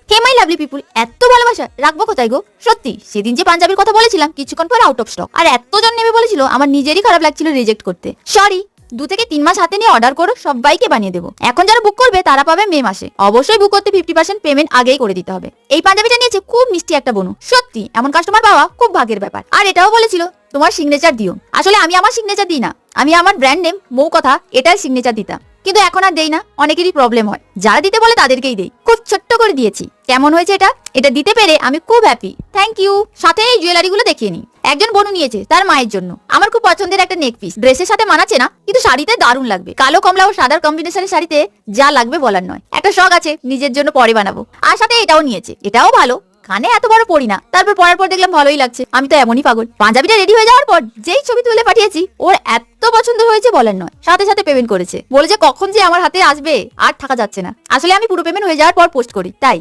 Hey my lovely পিপুল, এত ভালোবাসা রাখবো কোথায় গো? সত্যি সেদিন যে পাঞ্জাবির কথা বলেছিলাম কিছুক্ষণ পরে আউট অফ স্টক, আর এতজন নেবে বলেছিল আমার নিজেরই খারাপ লাগছিল রিজেক্ট করতে। সরি, 2 থেকে 3 মাস হাতে নিয়ে অর্ডার করো, সবাইকে বানিয়ে দেবো। এখন যারা বুক করবে তারা পাবে মে মাসে। অবশ্যই বুক করতে 50% পেমেন্ট আগেই করে দিতে হবে। এই পাঞ্জাবিটা নিয়েছে খুব মিষ্টি একটা বনু, সত্যি এমন কাস্টমার পাওয়া খুব ভাগ্যের ব্যাপার। আর এটাও বলেছিল তোমার সিগনেচার দিও। আসলে আমি আমার সিগনেচার দিই না, আমি আমার ব্র্যান্ড নেম মৌ কথা এটার সিগনেচার দিতাম, কিন্তু এখন আর দেই না, অনেকেরই প্রবলেম হয়। যারা দিতে বলে তাদেরকেই দেই। খুব ছোট্ট করে দিয়েছি। কেমন হয়েছে এটা? এটা দিতে পেরে আমি খুব হ্যাপি, থ্যাংক ইউ। সাথে এই জুয়েলারি গুলো দেখিয়ে নিই। একজন বোনু নিয়েছে তার মায়ের জন্য। আমার খুব পছন্দের একটা নেক পিস, ড্রেসের সাথে মানাচ্ছে না, কিন্তু শাড়িতে দারুণ লাগবে। কালো কমলা ও সাদার কম্বিনেশনের শাড়িতে যা লাগবে বলার নয়। একটা শখ আছে নিজের জন্য পরে বানাবো। আর সাথে এটাও নিয়েছে, এটাও ভালো। কানে এত বড় পড়ি না, তারপর পরার পর দেখলাম ভালোই লাগছে। আমি তো এমনই পাগল। পাঞ্জাবিটা রেডি হয়ে যাওয়ার পর যেই ছবি তুলে পাঠিয়েছি, ওর এত পছন্দ হয়েছে বলার নয়। সাথে সাথে পেমেন্ট করেছে, বলেছে কখন যে আমার হাতে আসবে আর থাকা যাচ্ছে না। আসলে আমি পুরো পেমেন্ট হয়ে যাওয়ার পর পোস্ট করি, তাই